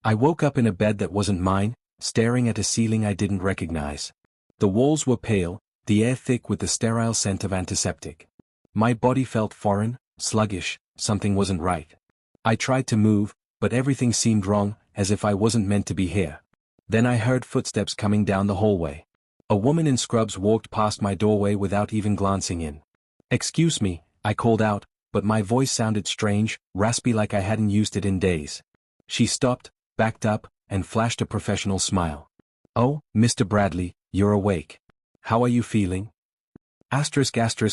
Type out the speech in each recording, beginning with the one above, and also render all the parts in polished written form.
I woke up in a bed that wasn't mine, staring at a ceiling I didn't recognize. The walls were pale, the air thick with the sterile scent of antiseptic. My body felt foreign, sluggish, something wasn't right. I tried to move, but everything seemed wrong, as if I wasn't meant to be here. Then I heard footsteps coming down the hallway. A woman in scrubs walked past my doorway without even glancing in. "Excuse me," I called out, but my voice sounded strange, raspy like I hadn't used it in days. She stopped, backed up, and flashed a professional smile. "Oh, Mr. Bradley, you're awake. How are you feeling?"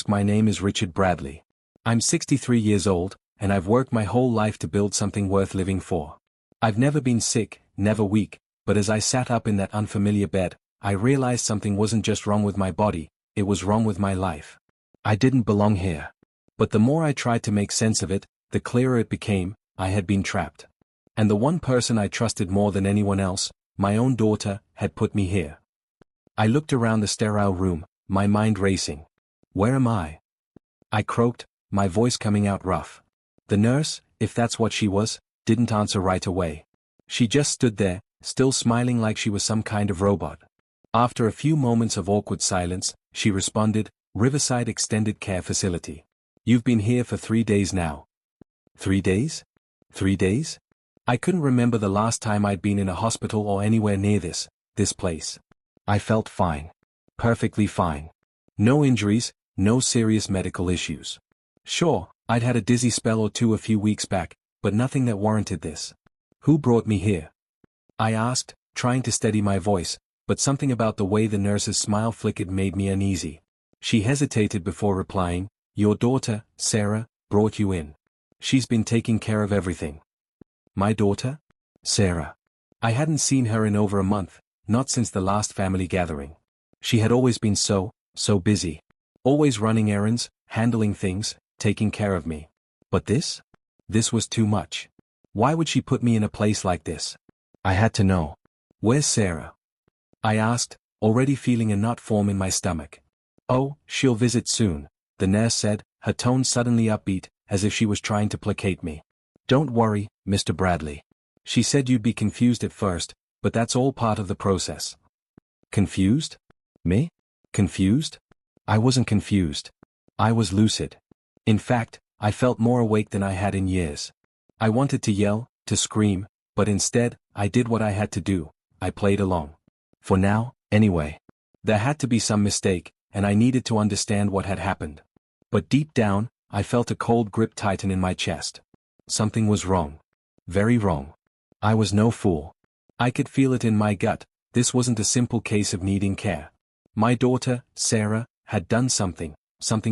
My name is Richard Bradley. I'm 63 years old, and I've worked my whole life to build something worth living for. I've never been sick, never weak, but as I sat up in that unfamiliar bed, I realized something wasn't just wrong with my body, it was wrong with my life. I didn't belong here. But the more I tried to make sense of it, the clearer it became, I had been trapped. And the one person I trusted more than anyone else, my own daughter, had put me here. I looked around the sterile room, my mind racing. Where am I? I croaked, my voice coming out rough. The nurse, if that's what she was, didn't answer right away. She just stood there, still smiling like she was some kind of robot. After a few moments of awkward silence, she responded, "Riverside Extended Care Facility. You've been here for 3 days now." 3 days? 3 days? I couldn't remember the last time I'd been in a hospital or anywhere near this place. I felt fine. Perfectly fine. No injuries, no serious medical issues. Sure, I'd had a dizzy spell or two a few weeks back, but nothing that warranted this. "Who brought me here?" I asked, trying to steady my voice, but something about the way the nurse's smile flickered made me uneasy. She hesitated before replying, "Your daughter, Sarah, brought you in. She's been taking care of everything." My daughter? Sarah. I hadn't seen her in over a month, not since the last family gathering. She had always been so busy. Always running errands, handling things, taking care of me. But this? This was too much. Why would she put me in a place like this? I had to know. "Where's Sarah?" I asked, already feeling a knot form in my stomach. "Oh, she'll visit soon," the nurse said, her tone suddenly upbeat, as if she was trying to placate me. "Don't worry, Mr. Bradley. She said you'd be confused at first, but that's all part of the process." Confused? Me? Confused? I wasn't confused. I was lucid. In fact, I felt more awake than I had in years. I wanted to yell, to scream, but instead, I did what I had to do. I played along. For now, anyway. There had to be some mistake, and I needed to understand what had happened. But deep down, I felt a cold grip tighten in my chest. Something was wrong. Very wrong. I was no fool. I could feel it in my gut, this wasn't a simple case of needing care. My daughter, Sarah, had done something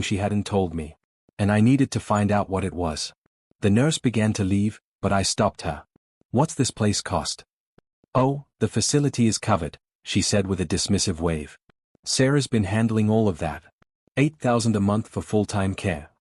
she hadn't told me. And I needed to find out what it was. The nurse began to leave, but I stopped her. "What's this place cost?" "Oh, the facility is covered," she said with a dismissive wave. "Sarah's been handling all of that. $8,000 a month for full-time care."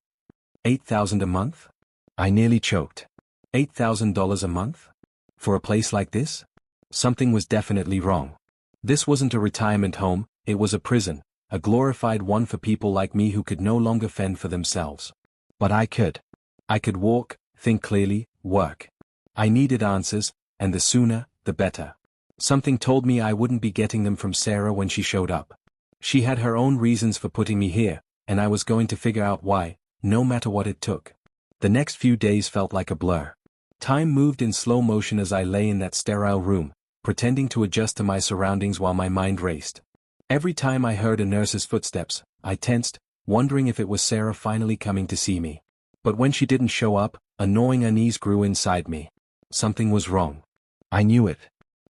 $8,000 a month? I nearly choked. $8,000 a month? For a place like this? Something was definitely wrong. This wasn't a retirement home, it was a prison, a glorified one for people like me who could no longer fend for themselves. But I could. I could walk, think clearly, work. I needed answers, and the sooner, the better. Something told me I wouldn't be getting them from Sarah when she showed up. She had her own reasons for putting me here, and I was going to figure out why, no matter what it took. The next few days felt like a blur. Time moved in slow motion as I lay in that sterile room, pretending to adjust to my surroundings while my mind raced. Every time I heard a nurse's footsteps, I tensed, wondering if it was Sarah finally coming to see me. But when she didn't show up, a gnawing unease grew inside me. Something was wrong. I knew it.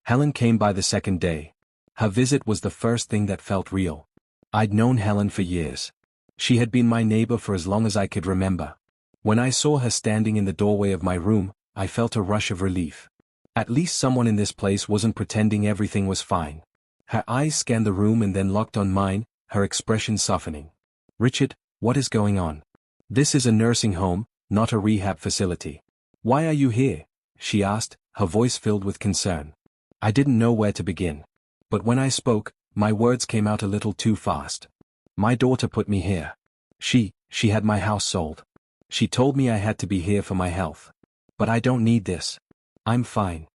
Helen came by the second day. Her visit was the first thing that felt real. I'd known Helen for years. She had been my neighbor for as long as I could remember. When I saw her standing in the doorway of my room, I felt a rush of relief. At least someone in this place wasn't pretending everything was fine. Her eyes scanned the room and then locked on mine, her expression softening. "Richard, what is going on? This is a nursing home, not a rehab facility. Why are you here?" she asked, her voice filled with concern. I didn't know where to begin. But when I spoke, my words came out a little too fast. "My daughter put me here. She had my house sold. She told me I had to be here for my health. But I don't need this. I'm fine."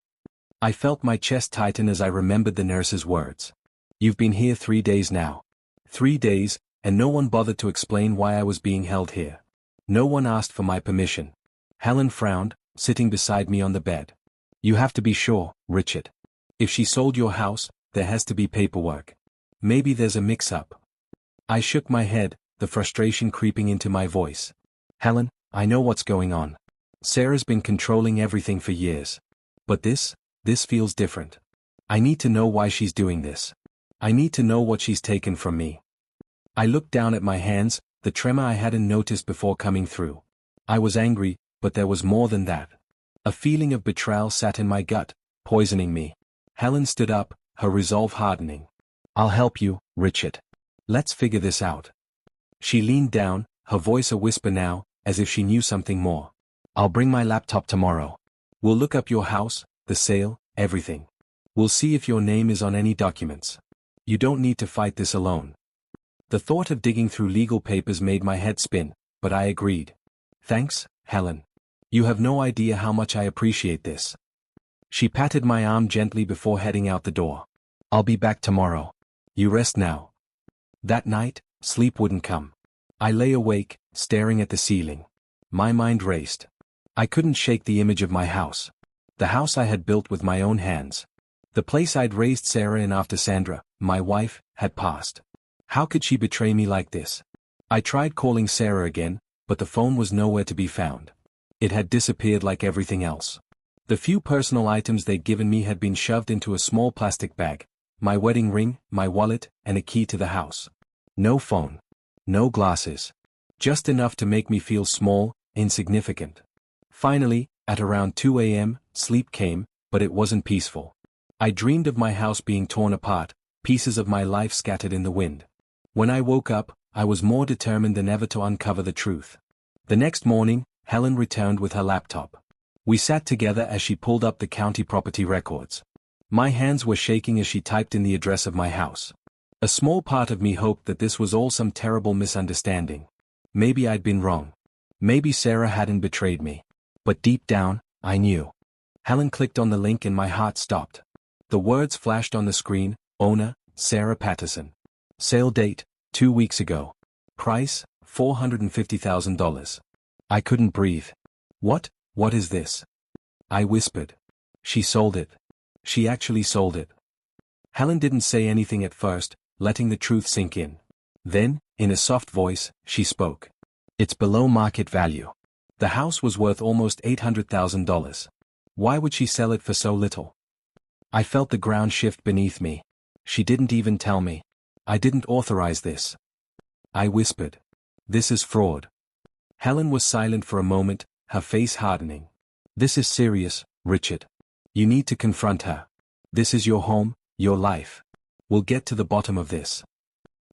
I felt my chest tighten as I remembered the nurse's words. You've been here 3 days now. 3 days, and no one bothered to explain why I was being held here. No one asked for my permission. Helen frowned, sitting beside me on the bed. You have to be sure, Richard. If she sold your house, there has to be paperwork. Maybe there's a mix-up. I shook my head, the frustration creeping into my voice. Helen, I know what's going on. Sarah's been controlling everything for years. But this feels different. I need to know why she's doing this. I need to know what she's taken from me. I looked down at my hands, the tremor I hadn't noticed before coming through. I was angry, but there was more than that. A feeling of betrayal sat in my gut, poisoning me. Helen stood up, her resolve hardening. I'll help you, Richard. Let's figure this out. She leaned down, her voice a whisper now, as if she knew something more. I'll bring my laptop tomorrow. We'll look up your house, the sale, everything. We'll see if your name is on any documents. You don't need to fight this alone. The thought of digging through legal papers made my head spin, but I agreed. Thanks, Helen. You have no idea how much I appreciate this. She patted my arm gently before heading out the door. I'll be back tomorrow. You rest now. That night, sleep wouldn't come. I lay awake, staring at the ceiling. My mind raced. I couldn't shake the image of my house. The house I had built with my own hands. The place I'd raised Sarah in after Sandra, my wife, had passed. How could she betray me like this? I tried calling Sarah again, but the phone was nowhere to be found. It had disappeared like everything else. The few personal items they'd given me had been shoved into a small plastic bag. My wedding ring, my wallet, and a key to the house. No phone. No glasses. Just enough to make me feel small, insignificant. Finally, at around 2 a.m., sleep came, but it wasn't peaceful. I dreamed of my house being torn apart, pieces of my life scattered in the wind. When I woke up, I was more determined than ever to uncover the truth. The next morning, Helen returned with her laptop. We sat together as she pulled up the county property records. My hands were shaking as she typed in the address of my house. A small part of me hoped that this was all some terrible misunderstanding. Maybe I'd been wrong. Maybe Sarah hadn't betrayed me. But deep down, I knew. Helen clicked on the link and my heart stopped. The words flashed on the screen: owner, Sarah Patterson. Sale date, 2 weeks ago. Price, $450,000. I couldn't breathe. What is this? I whispered. She sold it. She actually sold it. Helen didn't say anything at first, letting the truth sink in. Then, in a soft voice, she spoke. It's below market value. The house was worth almost $800,000. Why would she sell it for so little? I felt the ground shift beneath me. She didn't even tell me. I didn't authorize this. I whispered. This is fraud. Helen was silent for a moment, her face hardening. This is serious, Richard. You need to confront her. This is your home, your life. We'll get to the bottom of this.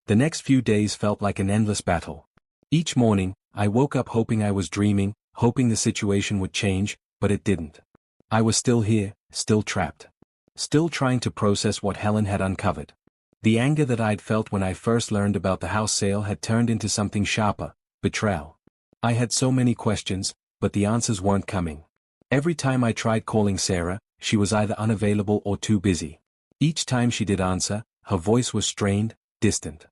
The next few days felt like an endless battle. Each morning, I woke up hoping I was dreaming, hoping the situation would change, but it didn't. I was still here, still trapped. Still trying to process what Helen had uncovered. The anger that I'd felt when I first learned about the house sale had turned into something sharper: betrayal. I had so many questions, but the answers weren't coming. Every time I tried calling Sarah, she was either unavailable or too busy. Each time she did answer, her voice was strained, distant.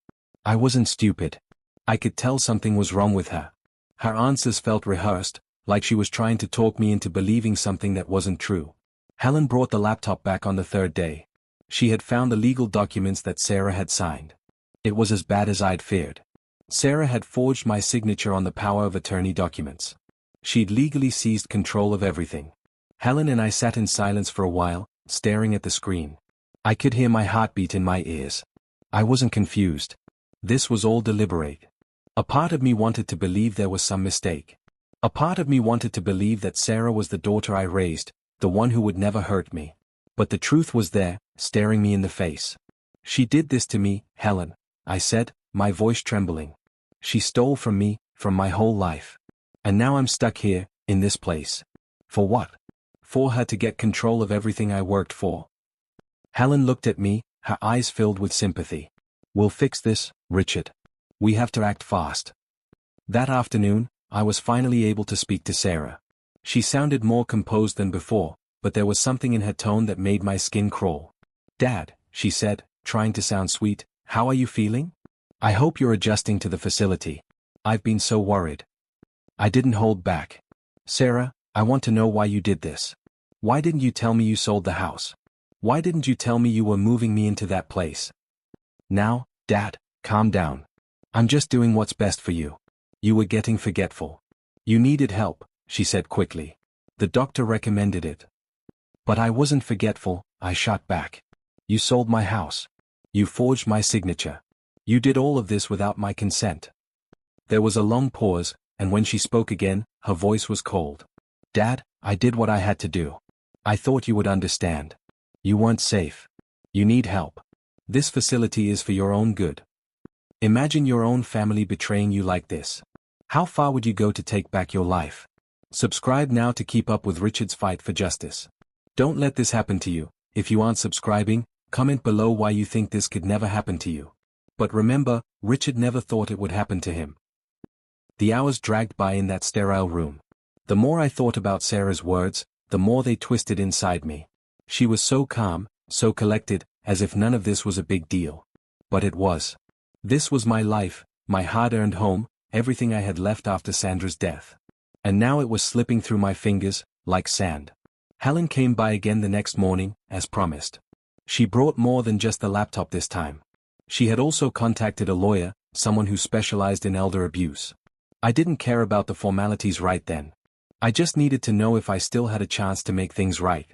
I wasn't stupid. I could tell something was wrong with her. Her answers felt rehearsed, like she was trying to talk me into believing something that wasn't true. Helen brought the laptop back on the third day. She had found the legal documents that Sarah had signed. It was as bad as I'd feared. Sarah had forged my signature on the power of attorney documents. She'd legally seized control of everything. Helen and I sat in silence for a while, staring at the screen. I could hear my heartbeat in my ears. I wasn't confused. This was all deliberate. A part of me wanted to believe there was some mistake. A part of me wanted to believe that Sarah was the daughter I raised, the one who would never hurt me. But the truth was there, staring me in the face. She did this to me, Helen, I said, my voice trembling. She stole from me, from my whole life. And now I'm stuck here, in this place. For what? For her to get control of everything I worked for. Helen looked at me, her eyes filled with sympathy. We'll fix this, Richard. We have to act fast. That afternoon, I was finally able to speak to Sarah. She sounded more composed than before, but there was something in her tone that made my skin crawl. "Dad," she said, trying to sound sweet, "how are you feeling? I hope you're adjusting to the facility. I've been so worried." I didn't hold back. "Sarah, I want to know why you did this. Why didn't you tell me you sold the house? Why didn't you tell me you were moving me into that place?" "Now, Dad, calm down. I'm just doing what's best for you. You were getting forgetful. You needed help," she said quickly. "The doctor recommended it." "But I wasn't forgetful," I shot back. "You sold my house. You forged my signature. You did all of this without my consent." There was a long pause, and when she spoke again, her voice was cold. "Dad, I did what I had to do. I thought you would understand. You weren't safe. You need help. This facility is for your own good. Imagine your own family betraying you like this. How far would you go to take back your life?" Subscribe now to keep up with Richard's fight for justice. Don't let this happen to you. If you aren't subscribing, comment below why you think this could never happen to you. But remember, Richard never thought it would happen to him. The hours dragged by in that sterile room. The more I thought about Sarah's words, the more they twisted inside me. She was so calm, so collected, as if none of this was a big deal. But it was. This was my life, my hard-earned home, everything I had left after Sandra's death. And now it was slipping through my fingers, like sand. Helen came by again the next morning, as promised. She brought more than just the laptop this time. She had also contacted a lawyer, someone who specialized in elder abuse. I didn't care about the formalities right then. I just needed to know if I still had a chance to make things right.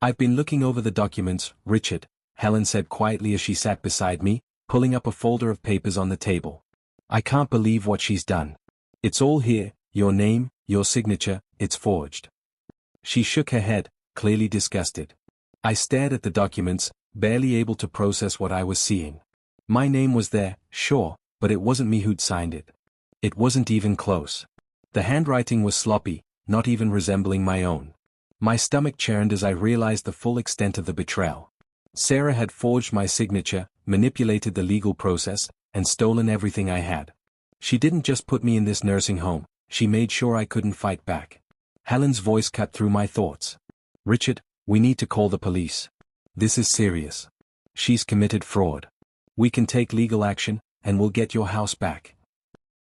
"I've been looking over the documents, Richard," Helen said quietly as she sat beside me, pulling up a folder of papers on the table. "I can't believe what she's done. It's all here, your name, your signature, it's forged." She shook her head, clearly disgusted. I stared at the documents, barely able to process what I was seeing. My name was there, sure, but it wasn't me who'd signed it. It wasn't even close. The handwriting was sloppy, not even resembling my own. My stomach churned as I realized the full extent of the betrayal. Sarah had forged my signature, manipulated the legal process, and stolen everything I had. She didn't just put me in this nursing home, she made sure I couldn't fight back. Helen's voice cut through my thoughts. "Richard, we need to call the police. This is serious. She's committed fraud. We can take legal action, and we'll get your house back."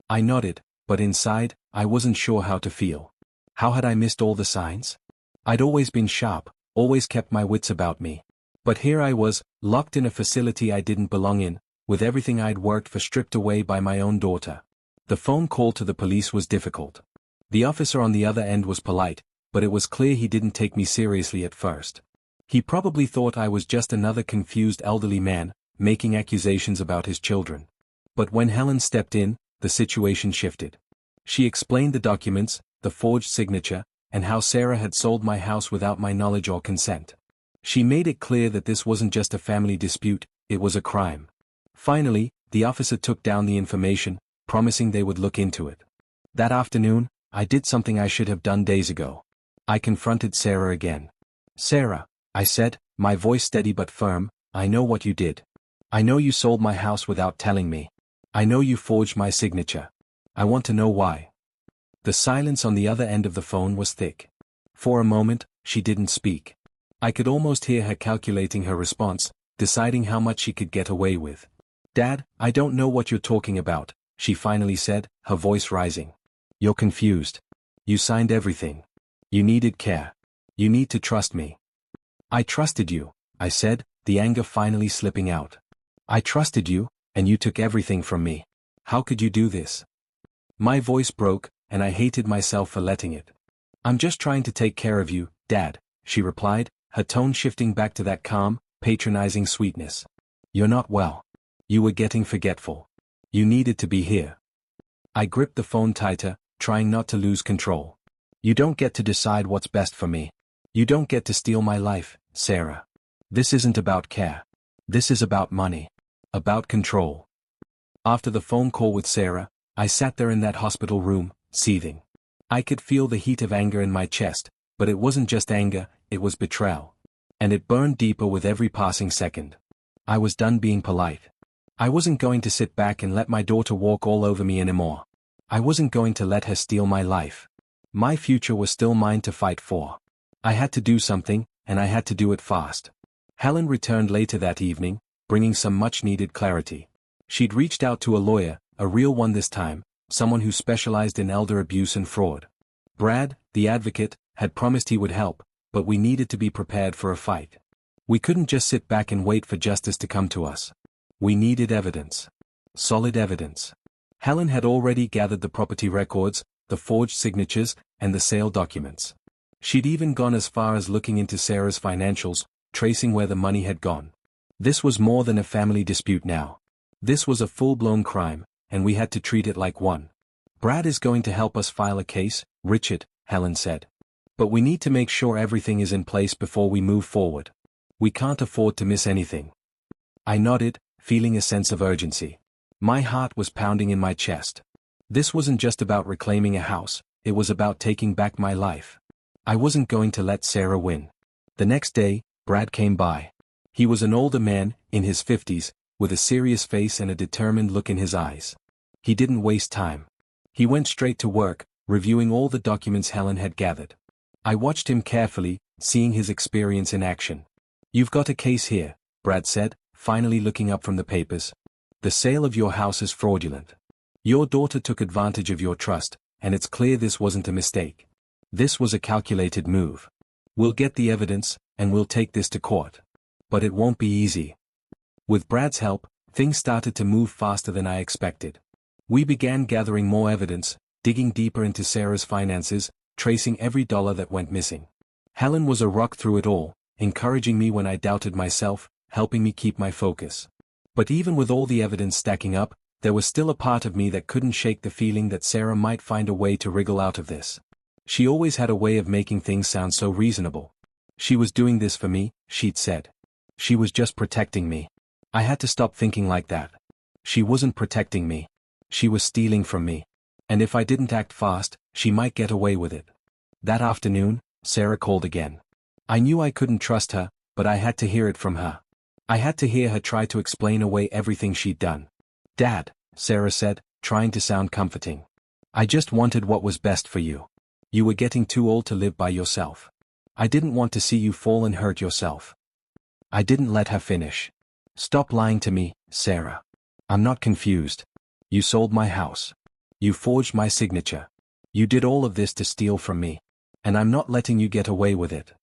I nodded, but inside, I wasn't sure how to feel. How had I missed all the signs? I'd always been sharp, always kept my wits about me. But here I was, locked in a facility I didn't belong in, with everything I'd worked for stripped away by my own daughter. The phone call to the police was difficult. The officer on the other end was polite, but it was clear he didn't take me seriously at first. He probably thought I was just another confused elderly man, making accusations about his children. But when Helen stepped in, the situation shifted. She explained the documents, the forged signature, and how Sarah had sold my house without my knowledge or consent. She made it clear that this wasn't just a family dispute, it was a crime. Finally, the officer took down the information, promising they would look into it. That afternoon, I did something I should have done days ago. I confronted Sarah again. "Sarah," I said, my voice steady but firm, "I know what you did. I know you sold my house without telling me. I know you forged my signature. I want to know why." The silence on the other end of the phone was thick. For a moment, she didn't speak. I could almost hear her calculating her response, deciding how much she could get away with. "Dad, I don't know what you're talking about," she finally said, her voice rising. "You're confused. You signed everything. You needed care. You need to trust me." "I trusted you," I said, the anger finally slipping out. "I trusted you, and you took everything from me. How could you do this?" My voice broke, and I hated myself for letting it. "I'm just trying to take care of you, Dad," she replied, her tone shifting back to that calm, patronizing sweetness. "You're not well. You were getting forgetful. You needed to be here." I gripped the phone tighter, trying not to lose control. "You don't get to decide what's best for me. You don't get to steal my life, Sarah. This isn't about care. This is about money. About control." After the phone call with Sarah, I sat there in that hospital room, seething. I could feel the heat of anger in my chest, but it wasn't just anger, it was betrayal. And it burned deeper with every passing second. I was done being polite. I wasn't going to sit back and let my daughter walk all over me anymore. I wasn't going to let her steal my life. My future was still mine to fight for. I had to do something, and I had to do it fast. Helen returned later that evening, bringing some much-needed clarity. She'd reached out to a lawyer, a real one this time, someone who specialized in elder abuse and fraud. Brad, the advocate, had promised he would help, but we needed to be prepared for a fight. We couldn't just sit back and wait for justice to come to us. We needed evidence. Solid evidence. Helen had already gathered the property records, the forged signatures, and the sale documents. She'd even gone as far as looking into Sarah's financials, tracing where the money had gone. This was more than a family dispute now. This was a full-blown crime, and we had to treat it like one. Brad is going to help us file a case, Richard, Helen said. But we need to make sure everything is in place before we move forward. We can't afford to miss anything. I nodded, feeling a sense of urgency. My heart was pounding in my chest. This wasn't just about reclaiming a house, it was about taking back my life. I wasn't going to let Sarah win. The next day, Brad came by. He was an older man, in his 50s, with a serious face and a determined look in his eyes. He didn't waste time. He went straight to work, reviewing all the documents Helen had gathered. I watched him carefully, seeing his experience in action. "You've got a case here," Brad said, finally looking up from the papers. "The sale of your house is fraudulent. Your daughter took advantage of your trust, and it's clear this wasn't a mistake. This was a calculated move. We'll get the evidence, and we'll take this to court. But it won't be easy." With Brad's help, things started to move faster than I expected. We began gathering more evidence, digging deeper into Sarah's finances, tracing every dollar that went missing. Helen was a rock through it all, encouraging me when I doubted myself, helping me keep my focus. But even with all the evidence stacking up, there was still a part of me that couldn't shake the feeling that Sarah might find a way to wriggle out of this. She always had a way of making things sound so reasonable. She was doing this for me, she'd said. She was just protecting me. I had to stop thinking like that. She wasn't protecting me. She was stealing from me. And if I didn't act fast, she might get away with it. That afternoon, Sarah called again. I knew I couldn't trust her, but I had to hear it from her. I had to hear her try to explain away everything she'd done. "Dad," Sarah said, trying to sound comforting. "I just wanted what was best for you. You were getting too old to live by yourself. I didn't want to see you fall and hurt yourself." I didn't let her finish. "Stop lying to me, Sarah. I'm not confused. You sold my house. You forged my signature. You did all of this to steal from me. And I'm not letting you get away with it."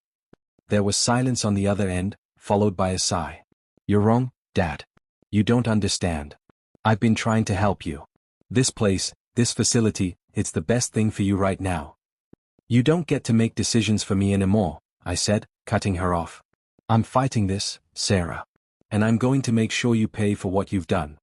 There was silence on the other end, followed by a sigh. "You're wrong, Dad. You don't understand. I've been trying to help you. This place, this facility, it's the best thing for you right now. You don't get to make decisions for me anymore," I said, cutting her off. "I'm fighting this, Sarah. And I'm going to make sure you pay for what you've done."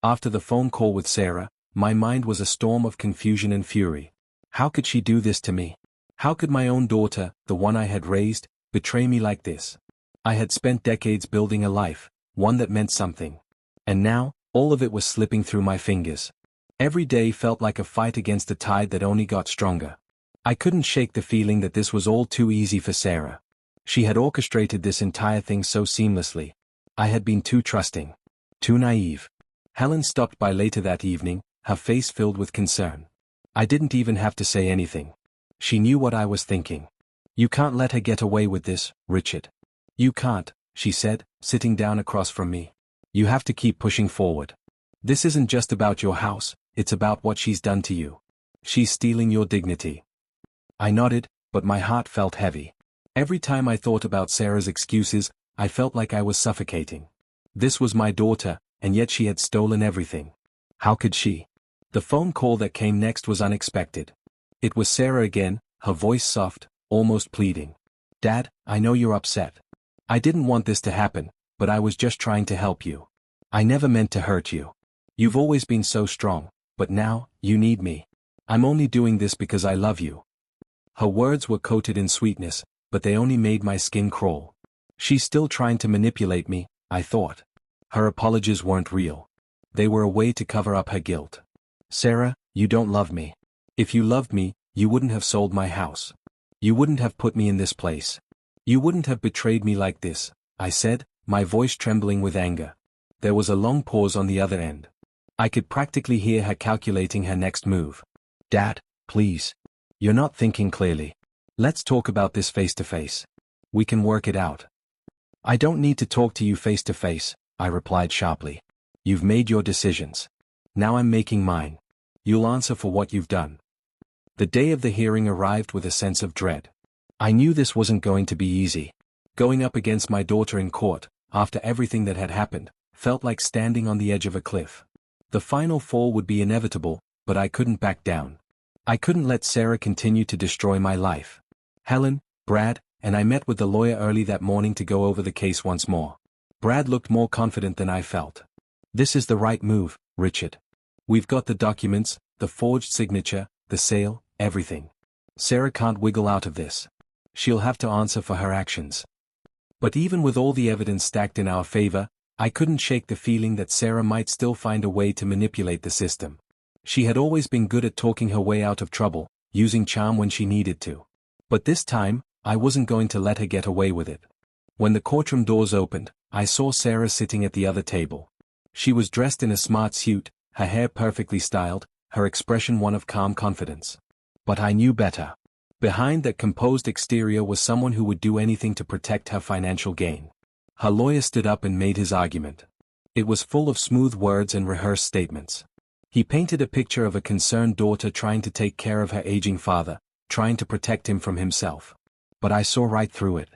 After the phone call with Sarah, my mind was a storm of confusion and fury. How could she do this to me? How could my own daughter, the one I had raised, betray me like this? I had spent decades building a life, one that meant something. And now, all of it was slipping through my fingers. Every day felt like a fight against a tide that only got stronger. I couldn't shake the feeling that this was all too easy for Sarah. She had orchestrated this entire thing so seamlessly. I had been too trusting. Too naive. Helen stopped by later that evening, her face filled with concern. I didn't even have to say anything. She knew what I was thinking. "You can't let her get away with this, Richard. You can't," she said, sitting down across from me. "You have to keep pushing forward. This isn't just about your house, it's about what she's done to you. She's stealing your dignity." I nodded, but my heart felt heavy. Every time I thought about Sarah's excuses, I felt like I was suffocating. This was my daughter, and yet she had stolen everything. How could she? The phone call that came next was unexpected. It was Sarah again, her voice soft, almost pleading. "Dad, I know you're upset. I didn't want this to happen, but I was just trying to help you. I never meant to hurt you. You've always been so strong, but now, you need me. I'm only doing this because I love you." Her words were coated in sweetness, but they only made my skin crawl. She's still trying to manipulate me, I thought. Her apologies weren't real. They were a way to cover up her guilt. "Sarah, you don't love me. If you loved me, you wouldn't have sold my house. You wouldn't have put me in this place. You wouldn't have betrayed me like this," I said, my voice trembling with anger. There was a long pause on the other end. I could practically hear her calculating her next move. "Dad, please. You're not thinking clearly. Let's talk about this face to face. We can work it out. I don't need to talk to you face to face, I replied sharply. You've made your decisions. Now I'm making mine. You'll answer for what you've done. The day of the hearing arrived with a sense of dread. I knew this wasn't going to be easy. Going up against my daughter in court, after everything that had happened, felt like standing on the edge of a cliff. The final fall would be inevitable, but I couldn't back down. I couldn't let Sarah continue to destroy my life. Helen, Brad, and I met with the lawyer early that morning to go over the case once more. Brad looked more confident than I felt. This is the right move, Richard. We've got the documents, the forged signature, the sale, everything. Sarah can't wiggle out of this. She'll have to answer for her actions. But even with all the evidence stacked in our favor, I couldn't shake the feeling that Sarah might still find a way to manipulate the system. She had always been good at talking her way out of trouble, using charm when she needed to. But this time, I wasn't going to let her get away with it. When the courtroom doors opened, I saw Sarah sitting at the other table. She was dressed in a smart suit, her hair perfectly styled, her expression one of calm confidence. But I knew better. Behind that composed exterior was someone who would do anything to protect her financial gain. Her lawyer stood up and made his argument. It was full of smooth words and rehearsed statements. He painted a picture of a concerned daughter trying to take care of her aging father, trying to protect him from himself. But I saw right through it.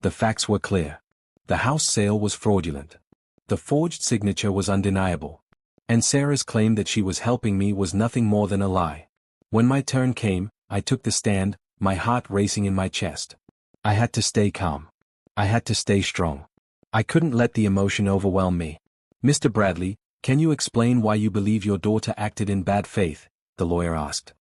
The facts were clear. The house sale was fraudulent. The forged signature was undeniable. And Sarah's claim that she was helping me was nothing more than a lie. When my turn came, I took the stand, my heart racing in my chest. I had to stay calm. I had to stay strong. I couldn't let the emotion overwhelm me. Mr. Bradley, can you explain why you believe your daughter acted in bad faith? The lawyer asked.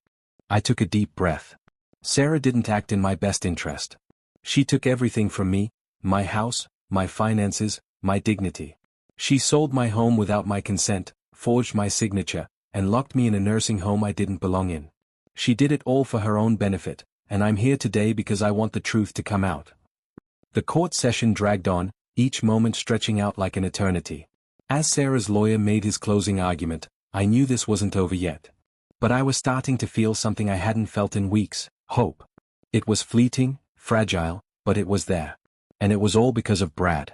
I took a deep breath. Sarah didn't act in my best interest. She took everything from me, my house, my finances, my dignity. She sold my home without my consent, forged my signature, and locked me in a nursing home I didn't belong in. She did it all for her own benefit, and I'm here today because I want the truth to come out. The court session dragged on, each moment stretching out like an eternity. As Sarah's lawyer made his closing argument, I knew this wasn't over yet. But I was starting to feel something I hadn't felt in weeks, hope. It was fleeting, fragile, but it was there. And it was all because of Brad.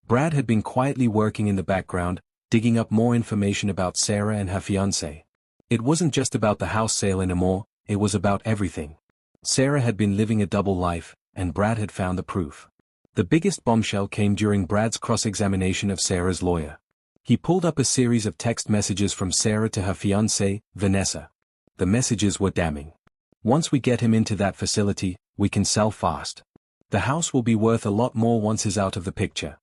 Brad had been quietly working in the background, digging up more information about Sarah and her fiancé. It wasn't just about the house sale anymore, it was about everything. Sarah had been living a double life, and Brad had found the proof. The biggest bombshell came during Brad's cross-examination of Sarah's lawyer. He pulled up a series of text messages from Sarah to her fiancée, Vanessa. The messages were damning. Once we get him into that facility, we can sell fast. The house will be worth a lot more once he's out of the picture.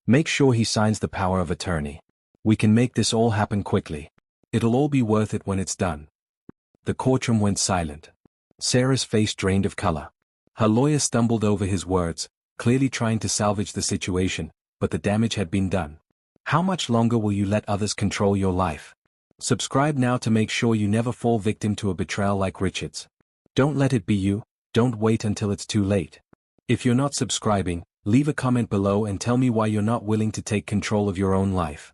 Make sure he signs the power of attorney. We can make this all happen quickly. It'll all be worth it when it's done. The courtroom went silent. Sarah's face drained of color. Her lawyer stumbled over his words, clearly trying to salvage the situation, but the damage had been done. How much longer will you let others control your life? Subscribe now to make sure you never fall victim to a betrayal like Richard's. Don't let it be you, don't wait until it's too late. If you're not subscribing, leave a comment below and tell me why you're not willing to take control of your own life.